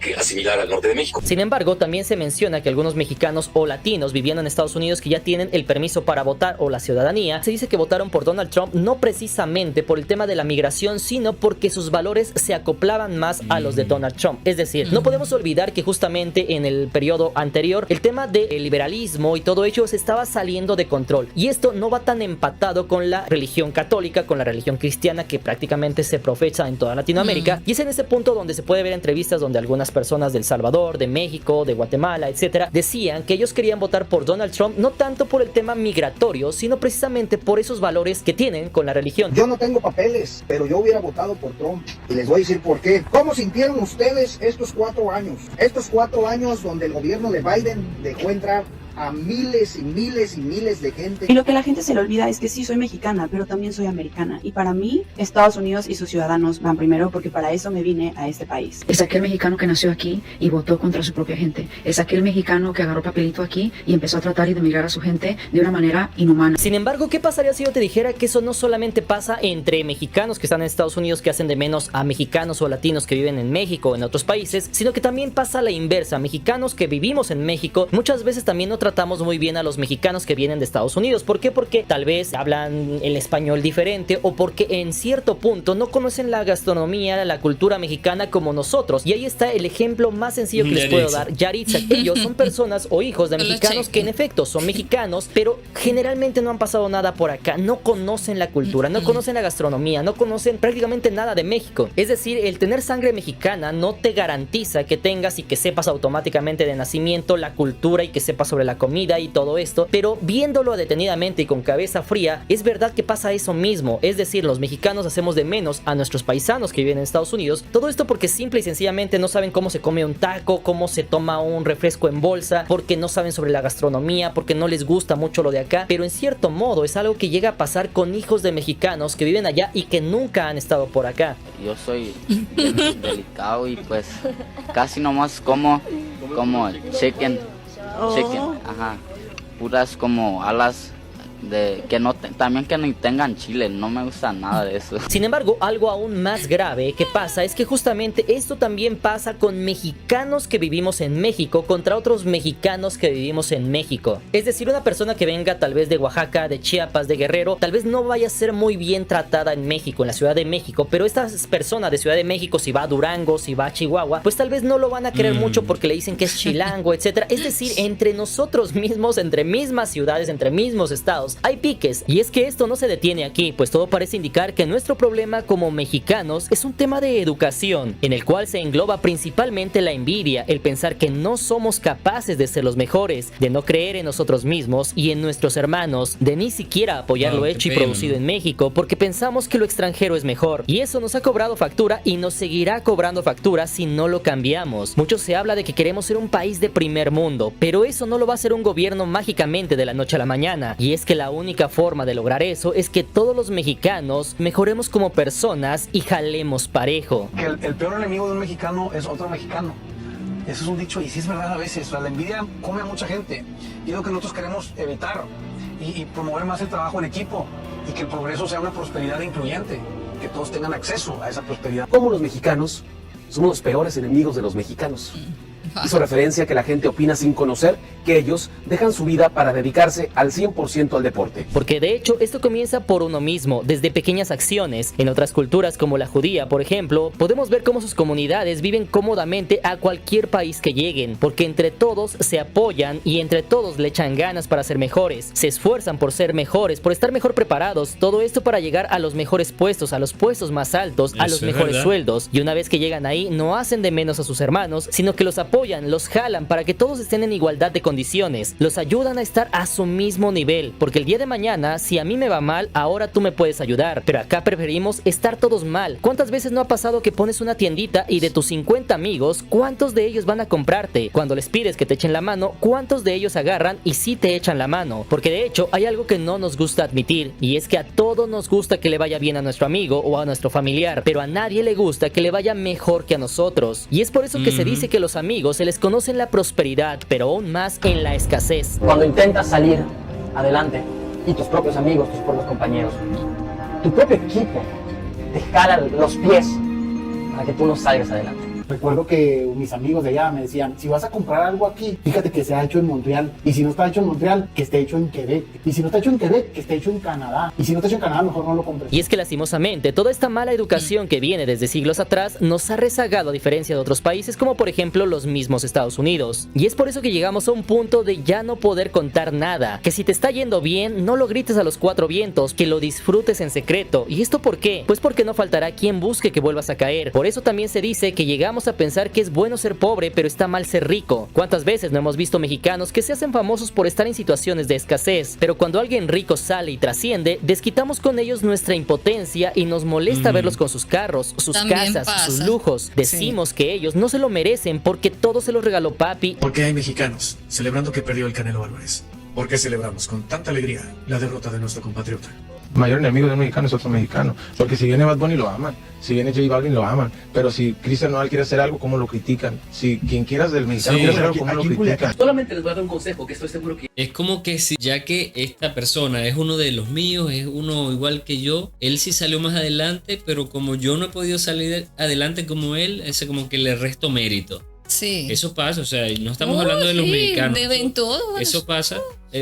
Speaker 17: que asimilar al norte de México.
Speaker 8: Sin embargo, también se menciona que algunos mexicanos o latinos viviendo en Estados Unidos que ya tienen el permiso para votar o la ciudadanía, se dice que votaron por Donald Trump no precisamente por el tema de la migración, sino porque sus valores se acoplaban más a los de Donald Trump. Es decir, no podemos olvidar que justamente en el periodo anterior el tema del liberalismo y todo ello se estaba saliendo de control. Y esto no va tan empatado empatado con la religión católica, con la religión cristiana que prácticamente se profesa en toda Latinoamérica. Y es en ese punto donde se puede ver entrevistas donde algunas personas de El Salvador, de México, de Guatemala, etcétera, decían que ellos querían votar por Donald Trump no tanto por el tema migratorio, sino precisamente por esos valores que tienen con la religión.
Speaker 18: Yo no tengo papeles, pero yo hubiera votado por Trump. Y les voy a decir por qué. ¿Cómo sintieron ustedes estos 4 años? Estos 4 años donde el gobierno de Biden dejó entrar a miles y miles y miles de gente.
Speaker 19: Y lo que a la gente se le olvida es que sí soy mexicana, pero también soy americana. Y para mí, Estados Unidos y sus ciudadanos van primero porque para eso me vine a este país.
Speaker 20: Es aquel mexicano que nació aquí y votó contra su propia gente. Es aquel mexicano que agarró papelito aquí y empezó a tratar y demigrar a su gente de una manera inhumana.
Speaker 8: Sin embargo, ¿qué pasaría si yo te dijera que eso no solamente pasa entre mexicanos que están en Estados Unidos que hacen de menos a mexicanos o latinos que viven en México o en otros países, sino que también pasa a la inversa? Mexicanos que vivimos en México muchas veces también no tratamos muy bien a los mexicanos que vienen de Estados Unidos. ¿Por qué? Porque tal vez hablan el español diferente o porque en cierto punto no conocen la gastronomía, la cultura mexicana como nosotros. Y ahí está el ejemplo más sencillo que les puedo dar. Yaritza. Ellos son personas o hijos de mexicanos que en efecto son mexicanos, pero generalmente no han pasado nada por acá. No conocen la cultura, no conocen la gastronomía, no conocen prácticamente nada de México. Es decir, el tener sangre mexicana no te garantiza que tengas y que sepas automáticamente de nacimiento la cultura y que sepas sobre la comida y todo esto, pero viéndolo detenidamente y con cabeza fría, es verdad que pasa eso mismo. Es decir, los mexicanos hacemos de menos a nuestros paisanos que viven en Estados Unidos. Todo esto porque simple y sencillamente no saben cómo se come un taco, cómo se toma un refresco en bolsa, porque no saben sobre la gastronomía, porque no les gusta mucho lo de acá. Pero en cierto modo es algo que llega a pasar con hijos de mexicanos que viven allá y que nunca han estado por acá.
Speaker 21: Yo soy delicado y pues casi nomás como chicken, ajá, puras como alas de que no también que no tengan chile, no me gusta nada de eso.
Speaker 8: Sin embargo, algo aún más grave que pasa es que justamente esto también pasa con mexicanos que vivimos en México contra otros mexicanos que vivimos en México. Es decir, una persona que venga tal vez de Oaxaca, de Chiapas, de Guerrero, tal vez no vaya a ser muy bien tratada en México, en la Ciudad de México, pero esta persona de Ciudad de México, si va a Durango, si va a Chihuahua, pues tal vez no lo van a querer mucho porque le dicen que es chilango, etcétera. Es decir, entre nosotros mismos, entre mismas ciudades, entre mismos estados, hay piques. Y es que esto no se detiene aquí, pues todo parece indicar que nuestro problema como mexicanos es un tema de educación, en el cual se engloba principalmente la envidia, el pensar que no somos capaces de ser los mejores, de no creer en nosotros mismos y en nuestros hermanos, de ni siquiera apoyar lo hecho y producido en México, porque pensamos que lo extranjero es mejor. Y eso nos ha cobrado factura y nos seguirá cobrando factura si no lo cambiamos. Mucho se habla de que queremos ser un país de primer mundo, pero eso no lo va a hacer un gobierno mágicamente de la noche a la mañana. Y es que la única forma de lograr eso es que todos los mexicanos mejoremos como personas y jalemos parejo.
Speaker 22: Que el peor enemigo de un mexicano es otro mexicano. Eso es un dicho y sí es verdad a veces. La envidia come a mucha gente y es lo que nosotros queremos evitar y promover más el trabajo en equipo y que el progreso sea una prosperidad incluyente, que todos tengan acceso a esa prosperidad.
Speaker 23: Como los mexicanos somos los peores enemigos de los mexicanos. Hizo referencia a que la gente opina sin conocer que ellos dejan su vida para dedicarse al 100% al deporte.
Speaker 8: Porque de hecho esto comienza por uno mismo, desde pequeñas acciones. En otras culturas como la judía, por ejemplo, podemos ver cómo sus comunidades viven cómodamente a cualquier país que lleguen, porque entre todos se apoyan y entre todos le echan ganas para ser mejores, se esfuerzan por ser mejores, por estar mejor preparados, todo esto para llegar a los mejores puestos, a los puestos más altos, a los mejores sueldos. Y una vez que llegan ahí, no hacen de menos a sus hermanos, sino que los apoyan, los jalan para que todos estén en igualdad de condiciones, los ayudan a estar a su mismo nivel, porque el día de mañana, si a mí me va mal, ahora tú me puedes ayudar, pero acá preferimos estar todos mal. ¿Cuántas veces no ha pasado que pones una tiendita y de tus 50 amigos, cuántos de ellos van a comprarte? Cuando les pides que te echen la mano, ¿cuántos de ellos agarran y sí te echan la mano? Porque de hecho hay algo que no nos gusta admitir, y es que a todos nos gusta que le vaya bien a nuestro amigo o a nuestro familiar, pero a nadie le gusta que le vaya mejor que a nosotros. Y es por eso que se dice que los amigos se les conoce en la prosperidad, pero aún más en la escasez.
Speaker 24: Cuando intentas salir adelante y tus propios amigos, tus propios compañeros, tu propio equipo te jala los pies para que tú no salgas adelante.
Speaker 22: Recuerdo que mis amigos de allá me decían, si vas a comprar algo aquí, fíjate que sea hecho en Montreal. Y si no está hecho en Montreal, que esté hecho en Quebec. Y si no está hecho en Quebec, que esté hecho en Canadá. Y si no está hecho en Canadá, mejor no lo compres.
Speaker 8: Y es que lastimosamente, toda esta mala educación que viene desde siglos atrás nos ha rezagado a diferencia de otros países como por ejemplo los mismos Estados Unidos. Y es por eso que llegamos a un punto de ya no poder contar nada. Que si te está yendo bien, no lo grites a los cuatro vientos, que lo disfrutes en secreto. ¿Y esto por qué? Pues porque no faltará quien busque que vuelvas a caer. Por eso también se dice que llegamos a pensar que es bueno ser pobre, pero está mal ser rico. ¿Cuántas veces no hemos visto mexicanos que se hacen famosos por estar en situaciones de escasez? Pero cuando alguien rico sale y trasciende, desquitamos con ellos nuestra impotencia y nos molesta verlos con sus carros, sus
Speaker 2: También
Speaker 8: casas,
Speaker 2: pasa.
Speaker 8: sus lujos. Decimos que ellos no se lo merecen porque todo se lo regaló papi.
Speaker 3: ¿Por qué hay mexicanos celebrando que perdió el Canelo Álvarez? ¿Por qué celebramos con tanta alegría la derrota de nuestro compatriota?
Speaker 4: El mayor enemigo de un mexicano es otro mexicano, porque si viene Bad Bunny lo aman, si viene J Balvin lo aman, pero si Cristian Nodal quiere hacer algo, ¿cómo lo critican? Si quien quieras del mexicano quiere hacer algo, ¿cómo lo critican?
Speaker 24: Solamente les voy a dar un consejo que estoy seguro que...
Speaker 1: Es como que si, ya que esta persona es uno de los míos, es uno igual que yo, él sí salió más adelante, pero como yo no he podido salir adelante como él, ese como que le resto mérito.
Speaker 2: Sí.
Speaker 1: Eso pasa, o sea, no estamos hablando de los mexicanos.
Speaker 2: En todo.
Speaker 1: Eso pasa,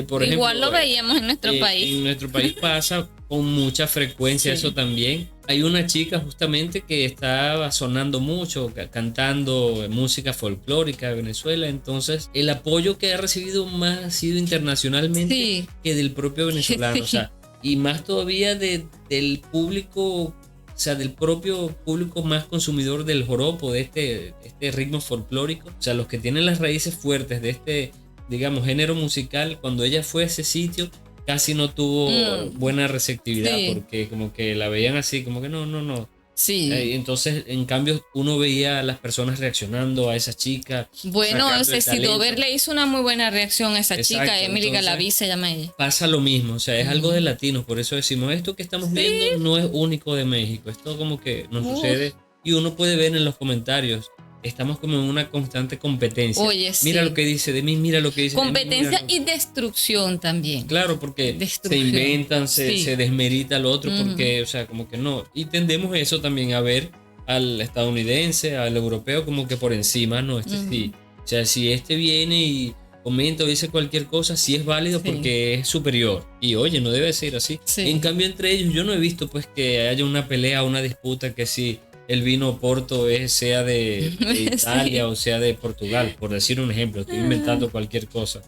Speaker 1: por ejemplo.
Speaker 2: Igual lo veíamos en nuestro país.
Speaker 1: En nuestro país pasa con mucha frecuencia eso también. Hay una chica justamente que estaba sonando mucho, cantando música folclórica de Venezuela. Entonces, el apoyo que ha recibido más ha sido internacionalmente que del propio venezolano. O sea, y más todavía del público. O sea, del propio público más consumidor del joropo, de este ritmo folclórico. O sea, los que tienen las raíces fuertes de este, digamos, género musical, cuando ella fue a ese sitio, casi no tuvo buena receptividad, porque como que la veían así, como que no.
Speaker 2: Sí.
Speaker 1: Entonces, en cambio, uno veía a las personas reaccionando a esa chica.
Speaker 2: Bueno, Ceci Dover le hizo una muy buena reacción a esa chica, Emily Galaví se llama ella.
Speaker 1: Pasa lo mismo, o sea, es algo de latinos, por eso decimos, esto que estamos viendo no es único de México, esto como que nos sucede y uno puede ver en los comentarios. Estamos como en una constante competencia.
Speaker 2: Oye,
Speaker 1: mira lo que dice de mí, mira lo que dice
Speaker 2: competencia
Speaker 1: de mí.
Speaker 2: Y destrucción también.
Speaker 1: Claro, porque se inventan, se desmerita al otro, porque, o sea, como que no. Y tendemos eso también a ver al estadounidense, al europeo, como que por encima, no, sí. O sea, si este viene y comenta o dice cualquier cosa, sí es válido porque es superior. Y oye, no debe ser así. En cambio, entre ellos, yo no he visto pues que haya una pelea, una disputa que sí. El vino Porto sea de Italia o sea de Portugal, por decir un ejemplo. Estoy inventando cualquier cosa.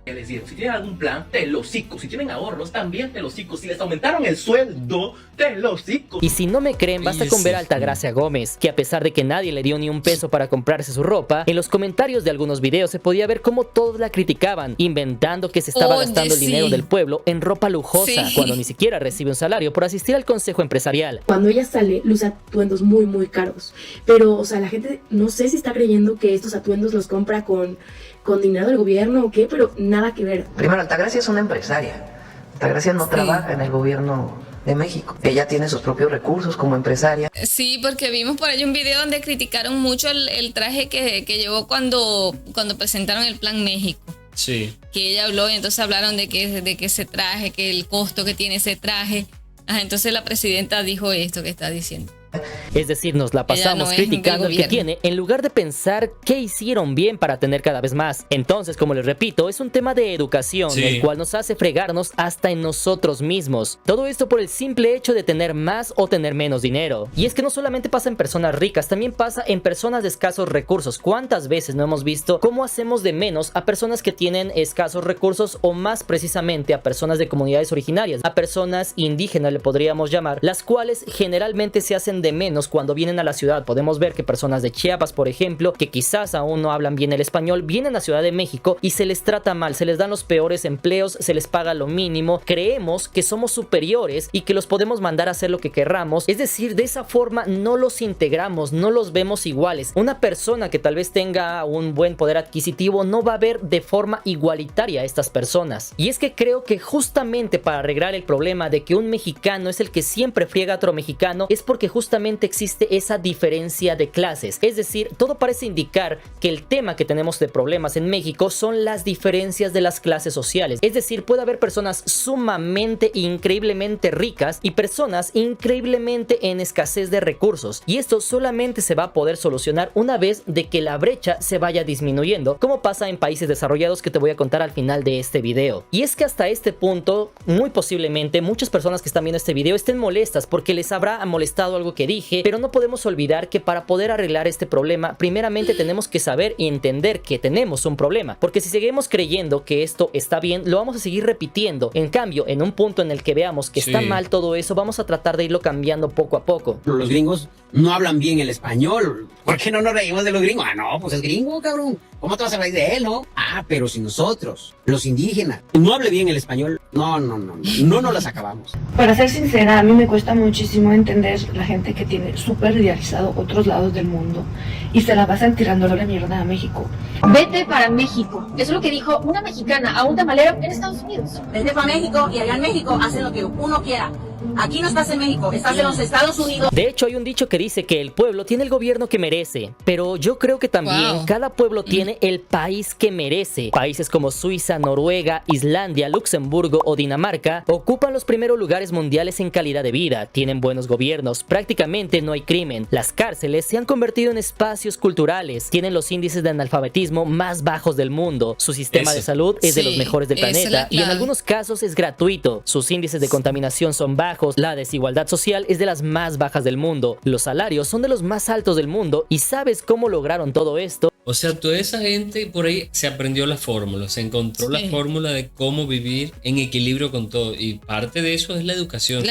Speaker 24: Es decir, si tienen algún plan, te los cico. Si tienen ahorros, también te los cico. Si les aumentaron el sueldo, te los cico.
Speaker 8: Y si no me creen, basta con ver a Altagracia Gómez, que a pesar de que nadie le dio ni un peso para comprarse su ropa, en los comentarios de algunos videos se podía ver cómo todos la criticaban, inventando que se estaba gastando el dinero del pueblo en ropa lujosa, cuando ni siquiera recibe un salario por asistir al consejo empresarial.
Speaker 9: Cuando ella sale, luce atuendos muy, muy caros. Pero, o sea, la gente no sé si está creyendo que estos atuendos los compra con dinero del gobierno o qué, pero nada que ver.
Speaker 11: Primero, Altagracia es una empresaria. Altagracia no trabaja en el gobierno de México. Ella tiene sus propios recursos como empresaria.
Speaker 2: Sí, porque vimos por ahí un video donde criticaron mucho el traje que llevó cuando presentaron el Plan México.
Speaker 1: Sí.
Speaker 2: Que ella habló y entonces hablaron de que ese traje, que el costo que tiene ese traje. Entonces la presidenta dijo esto que está diciendo.
Speaker 8: Es decir, nos la pasamos criticando el que tiene en lugar de pensar qué hicieron bien para tener cada vez más. Entonces, como les repito, es un tema de educación, el cual nos hace fregarnos hasta en nosotros mismos. Todo esto por el simple hecho de tener más o tener menos dinero. Y es que no solamente pasa en personas ricas, también pasa en personas de escasos recursos. ¿Cuántas veces no hemos visto cómo hacemos de menos a personas que tienen escasos recursos, o más precisamente a personas de comunidades originarias, a personas indígenas le podríamos llamar, las cuales generalmente se hacen de menos cuando vienen a la ciudad? Podemos ver que personas de Chiapas, por ejemplo, que quizás aún no hablan bien el español, vienen a Ciudad de México y se les trata mal, se les dan los peores empleos, se les paga lo mínimo, creemos que somos superiores y que los podemos mandar a hacer lo que querramos. Es decir, de esa forma no los integramos, no los vemos iguales. Una persona que tal vez tenga un buen poder adquisitivo no va a ver de forma igualitaria a estas personas. Y es que creo que justamente para arreglar el problema de que un mexicano es el que siempre friega a otro mexicano, es porque justamente justamente existe esa diferencia de clases. Es decir, todo parece indicar que el tema que tenemos de problemas en México son las diferencias de las clases sociales. Es decir, puede haber personas sumamente, increíblemente ricas y personas increíblemente en escasez de recursos. Y esto solamente se va a poder solucionar una vez de que la brecha se vaya disminuyendo, como pasa en países desarrollados que te voy a contar al final de este video. Y es que hasta este punto, muy posiblemente, muchas personas que están viendo este video estén molestas porque les habrá molestado algo que dije, pero no podemos olvidar que para poder arreglar este problema, primeramente tenemos que saber y entender que tenemos un problema, porque si seguimos creyendo que esto está bien, lo vamos a seguir repitiendo. En cambio, en un punto en el que veamos que está mal todo eso, vamos a tratar de irlo cambiando poco a poco.
Speaker 6: Los gringos no hablan bien el español. ¿Por qué no nos reímos de los gringos? Ah, no, pues es gringo, cabrón. ¿Cómo te vas a reír de él, no? Ah, pero si nosotros, los indígenas, no hable bien el español, no nos las acabamos.
Speaker 9: Para ser sincera, a mí me cuesta muchísimo entender la gente que tiene súper idealizado otros lados del mundo y se la pasan tirándole la mierda a México.
Speaker 10: Vete para México. Eso es lo que dijo una mexicana a un tamalero en Estados Unidos.
Speaker 13: Vete para México y allá en México hacen lo que uno quiera. Aquí no estás en México, estás en los Estados Unidos.
Speaker 8: De hecho, hay un dicho que dice que el pueblo tiene el gobierno que merece, pero yo creo que también cada pueblo tiene el país que merece. Países como Suiza, Noruega, Islandia, Luxemburgo o Dinamarca ocupan los primeros lugares mundiales en calidad de vida, tienen buenos gobiernos, prácticamente no hay crimen, las cárceles se han convertido en espacios culturales, tienen los índices de analfabetismo más bajos del mundo, su sistema de salud es de los mejores del planeta y en algunos casos es gratuito, sus índices de contaminación son bajos, la desigualdad social es de las más bajas del mundo, los salarios son de los más altos del mundo. ¿Y sabes cómo lograron todo esto?
Speaker 1: O sea, toda esa gente por ahí se aprendió la fórmula, se encontró la fórmula de cómo vivir en equilibrio con todo, y parte de eso es la educación.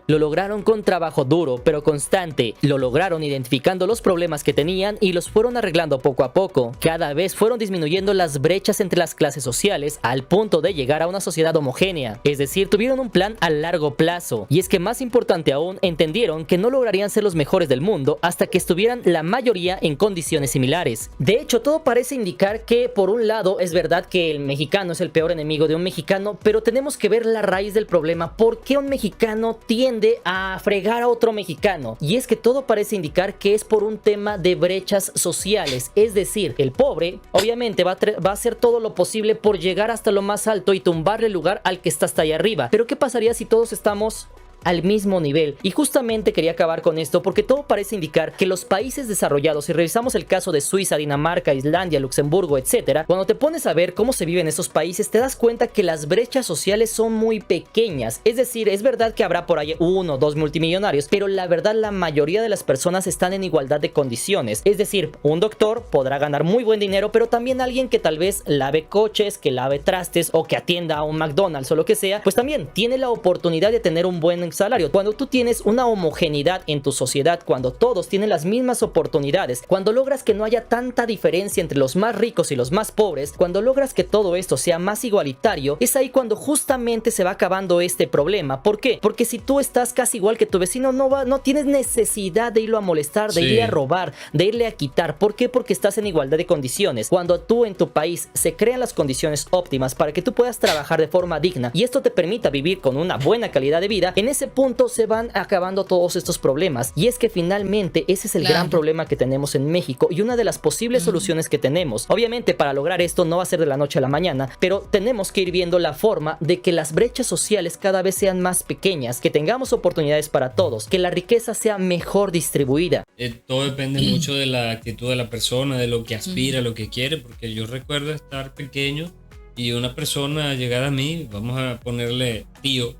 Speaker 8: Lo lograron con trabajo duro pero constante, lo lograron identificando los problemas que tenían y los fueron arreglando poco a poco. Cada vez fueron disminuyendo las brechas entre las clases sociales al punto de llegar a una sociedad homogénea, es decir, tuvieron un plan a largo plazo. Y es que más importante aún, entendieron que no lograrían ser los mejores del mundo hasta que estuvieran la mayoría en condiciones similares. De hecho, todo parece indicar que por un lado es verdad que el mexicano es el peor enemigo de un mexicano, pero tenemos que ver la raíz del problema. ¿Por qué un mexicano tiende a fregar a otro mexicano? Y es que todo parece indicar que es por un tema de brechas sociales, es decir, el pobre obviamente va a hacer todo lo posible por llegar hasta lo más alto y tumbarle el lugar al que está hasta allá arriba. Pero ¿qué pasaría si todos estamos al mismo nivel? Y justamente quería acabar con esto porque todo parece indicar que los países desarrollados, si revisamos el caso de Suiza, Dinamarca, Islandia, Luxemburgo, etcétera, cuando te pones a ver cómo se vive en esos países, te das cuenta que las brechas sociales son muy pequeñas. Es decir, es verdad que habrá por ahí 1 o 2 multimillonarios, pero la verdad la mayoría de las personas están en igualdad de condiciones. Es decir, un doctor podrá ganar muy buen dinero, pero también alguien que tal vez lave coches, que lave trastes o que atienda a un McDonald's o lo que sea, pues también tiene la oportunidad de tener un buen salario. Cuando tú tienes una homogeneidad en tu sociedad, cuando todos tienen las mismas oportunidades, cuando logras que no haya tanta diferencia entre los más ricos y los más pobres, cuando logras que todo esto sea más igualitario, es ahí cuando justamente se va acabando este problema. ¿Por qué? Porque si tú estás casi igual que tu vecino, no tienes necesidad de irlo a molestar, de irle a robar, de irle a quitar. ¿Por qué? Porque estás en igualdad de condiciones. Cuando tú en tu país se crean las condiciones óptimas para que tú puedas trabajar de forma digna y esto te permita vivir con una buena calidad de vida, en ese punto se van acabando todos estos problemas. Y es que finalmente ese es el gran problema que tenemos en México y una de las posibles soluciones que tenemos. Obviamente para lograr esto no va a ser de la noche a la mañana, pero tenemos que ir viendo la forma de que las brechas sociales cada vez sean más pequeñas, que tengamos oportunidades para todos, que la riqueza sea mejor distribuida.
Speaker 1: Todo depende mucho de la actitud de la persona, de lo que aspira, lo que quiere, porque yo recuerdo estar pequeño y una persona llegar a mí, vamos a ponerle tío,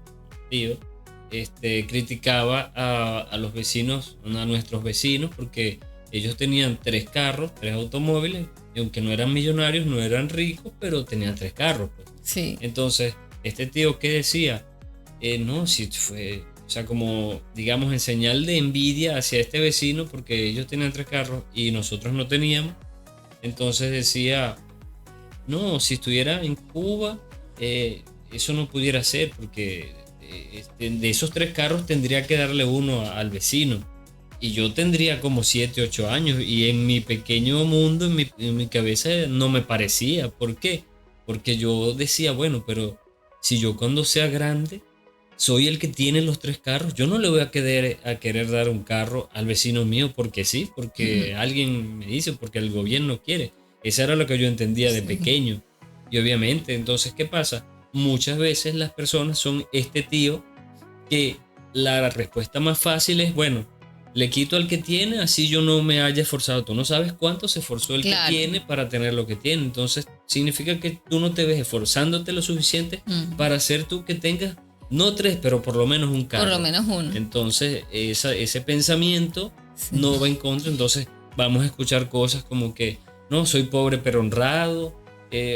Speaker 1: criticaba a los vecinos, a nuestros vecinos, porque ellos tenían 3 carros, 3 automóviles, y aunque no eran millonarios, no eran ricos, pero tenían 3 carros, pues.
Speaker 2: Sí.
Speaker 1: Entonces, este tío que decía, no, si fue, o sea, como digamos en señal de envidia hacia este vecino, porque ellos tenían 3 carros y nosotros no teníamos. Entonces decía, no, si estuviera en Cuba, eso no pudiera ser, porque de esos 3 carros tendría que darle uno al vecino. Y yo tendría como 7, 8 años y en mi pequeño mundo, en mi cabeza no me parecía. ¿Por qué? Porque yo decía, bueno, pero si yo cuando sea grande soy el que tiene los 3 carros. Yo no le voy a querer dar un carro al vecino mío porque sí, porque alguien me dice, porque el gobierno quiere. Eso era lo que yo entendía de pequeño. Y obviamente, entonces, ¿qué pasa? Muchas veces las personas son este tío que la respuesta más fácil es, bueno, le quito al que tiene, así yo no me haya esforzado. Tú no sabes cuánto se esforzó el que tiene para tener lo que tiene. Entonces, significa que tú no te ves esforzándote lo suficiente para hacer tú que tengas, no 3, pero por lo menos un carro.
Speaker 2: Por lo menos uno.
Speaker 1: Entonces, ese pensamiento no va en contra. Entonces, vamos a escuchar cosas como que, no, soy pobre pero honrado.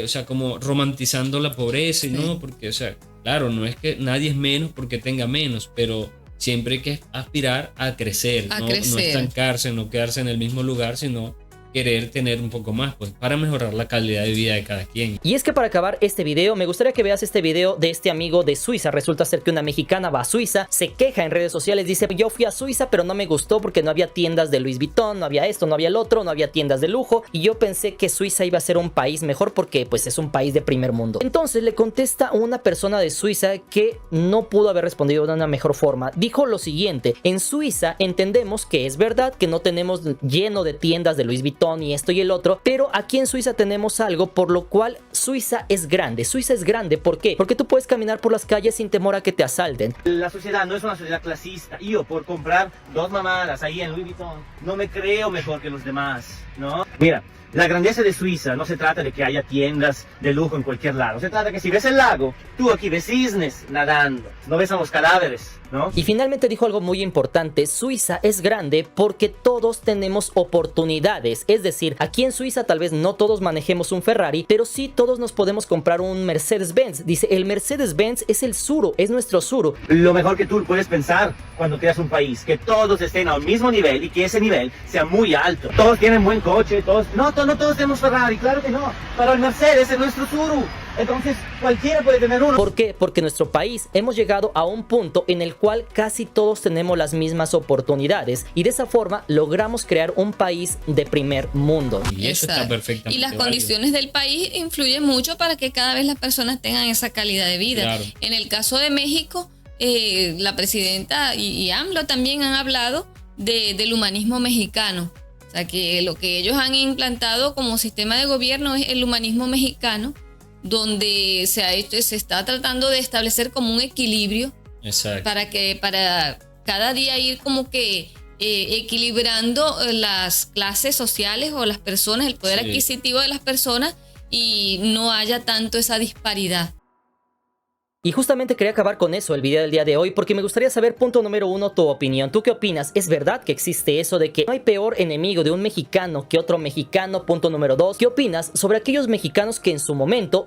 Speaker 1: O sea, como romantizando la pobreza. Y no, porque, o sea, claro, no es que nadie es menos porque tenga menos, pero siempre hay que aspirar a crecer, no estancarse, no quedarse en el mismo lugar, sino querer tener un poco más, pues, para mejorar la calidad de vida de cada quien.
Speaker 8: Y es que para acabar este video, me gustaría que veas este video de este amigo de Suiza. Resulta ser que una mexicana va a Suiza, se queja en redes sociales, dice, yo fui a Suiza pero no me gustó porque no había tiendas de Louis Vuitton, no había esto, no había el otro, no había tiendas de lujo, y yo pensé que Suiza iba a ser un país mejor porque pues es un país de primer mundo. Entonces le contesta una persona de Suiza que no pudo haber respondido de una mejor forma. Dijo lo siguiente: en Suiza entendemos que es verdad que no tenemos lleno de tiendas de Louis Vuitton y esto y el otro, pero aquí en Suiza tenemos algo por lo cual Suiza es grande. Suiza es grande, ¿por qué? Porque tú puedes caminar por las calles sin temor a que te asalten.
Speaker 5: La sociedad no es una sociedad clasista. Yo por comprar 2 mamadas ahí en Louis Vuitton no me creo mejor que los demás, ¿no? Mira, la grandeza de Suiza no se trata de que haya tiendas de lujo en cualquier lado. Se trata de que si ves el lago, tú aquí ves cisnes nadando, no ves a los cadáveres, ¿no?
Speaker 8: Y finalmente dijo algo muy importante: Suiza es grande porque todos tenemos oportunidades. Es decir, aquí en Suiza tal vez no todos manejemos un Ferrari, pero sí todos nos podemos comprar un Mercedes-Benz. Dice, el Mercedes-Benz es el suru, es nuestro suru.
Speaker 5: Lo mejor que tú puedes pensar cuando creas un país, que todos estén al mismo nivel y que ese nivel sea muy alto. Todos tienen buen coche, todos... No todos tenemos Ferrari, claro que no. Pero el Mercedes es nuestro suru. Entonces cualquiera puede tener uno.
Speaker 8: ¿Por qué? Porque en nuestro país hemos llegado a un punto en el cual casi todos tenemos las mismas oportunidades y de esa forma logramos crear un país de primer mundo.
Speaker 1: Y eso está perfectamente
Speaker 2: Y las condiciones del país influyen mucho para que cada vez las personas tengan esa calidad de vida.
Speaker 1: Claro.
Speaker 2: En el caso de México, la presidenta y AMLO también han hablado del humanismo mexicano. O sea, que lo que ellos han implantado como sistema de gobierno es el humanismo mexicano, donde se está tratando de establecer como un equilibrio.
Speaker 1: Exacto.
Speaker 2: para cada día ir como que equilibrando las clases sociales o las personas, el poder adquisitivo de las personas, y no haya tanto esa disparidad.
Speaker 8: Y justamente quería acabar con eso el video del día de hoy, porque me gustaría saber, punto número 1, tu opinión. ¿Tú qué opinas? ¿Es verdad que existe eso de que no hay peor enemigo de un mexicano que otro mexicano? Punto número 2, ¿qué opinas sobre aquellos mexicanos que en su momento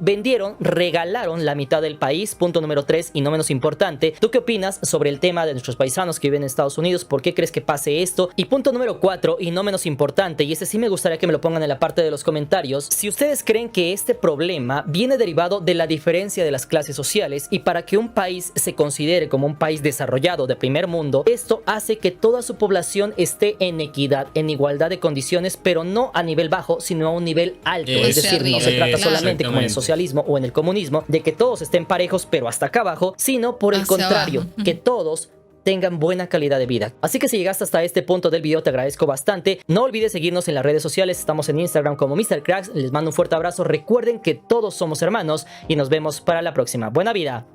Speaker 8: regalaron la mitad del país? Punto número 3, y no menos importante, ¿tú qué opinas sobre el tema de nuestros paisanos que viven en Estados Unidos? ¿Por qué crees que pase esto? Y punto número 4, y no menos importante, y este sí me gustaría que me lo pongan en la parte de los comentarios, si ustedes creen que este problema viene derivado de la diferencia de las clases sociales, y para que un país se considere como un país desarrollado de primer mundo, esto hace que toda su población esté en equidad, en igualdad de condiciones, pero no a nivel bajo, sino a un nivel alto. Es decir, no se trata solamente como en el socialismo o en el comunismo, de que todos estén parejos pero hasta acá abajo, sino por el contrario, que todos tengan buena calidad de vida. Así que si llegaste hasta este punto del video, te agradezco bastante. No olvides seguirnos en las redes sociales. Estamos en Instagram como Mr. Cracks. Les mando un fuerte abrazo. Recuerden que todos somos hermanos y nos vemos para la próxima. Buena vida.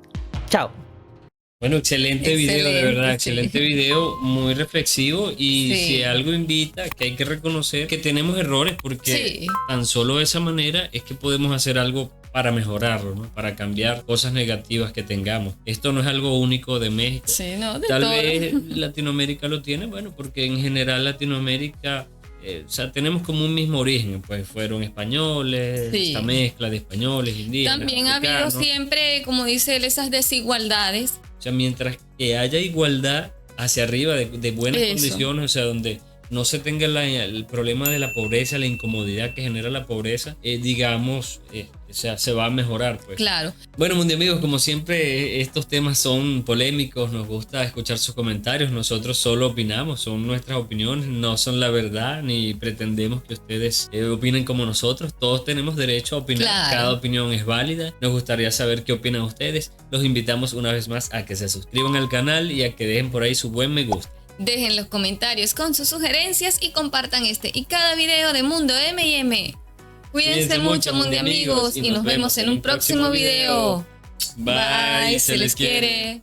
Speaker 8: Chao.
Speaker 1: Bueno, excelente video, de verdad, excelente video, muy reflexivo, y si algo invita, que hay que reconocer que tenemos errores, porque tan solo de esa manera es que podemos hacer algo para mejorarlo, ¿no? Para cambiar cosas negativas que tengamos. Esto no es algo único de México.
Speaker 2: Sí, no, de
Speaker 1: Tal
Speaker 2: todo.
Speaker 1: vez Latinoamérica lo tiene, bueno, porque en general Latinoamérica, o sea, tenemos como un mismo origen, pues fueron españoles, esta mezcla de españoles, indígenas,
Speaker 2: También ha habido
Speaker 1: africanos.
Speaker 2: siempre, como dice él, esas desigualdades.
Speaker 1: O sea, mientras que haya igualdad hacia arriba de buenas
Speaker 2: Eso.
Speaker 1: condiciones, o sea, donde no se tenga el problema de la pobreza, la incomodidad que genera la pobreza, digamos, o sea, se va a mejorar, pues.
Speaker 2: Claro.
Speaker 1: Bueno, Mundi amigos, como siempre, estos temas son polémicos, nos gusta escuchar sus comentarios, nosotros solo opinamos, son nuestras opiniones, no son la verdad, ni pretendemos que ustedes opinen como nosotros, todos tenemos derecho a opinar,
Speaker 2: Claro.
Speaker 1: Cada opinión es válida, nos gustaría saber qué opinan ustedes, los invitamos una vez más a que se suscriban al canal y a que dejen por ahí su buen me gusta.
Speaker 2: Dejen los comentarios con sus sugerencias y compartan este y cada video de Mundo M&M. Cuídense mucho, Mundo amigos, y nos vemos en un próximo video.
Speaker 1: Bye,
Speaker 2: Se les quiere.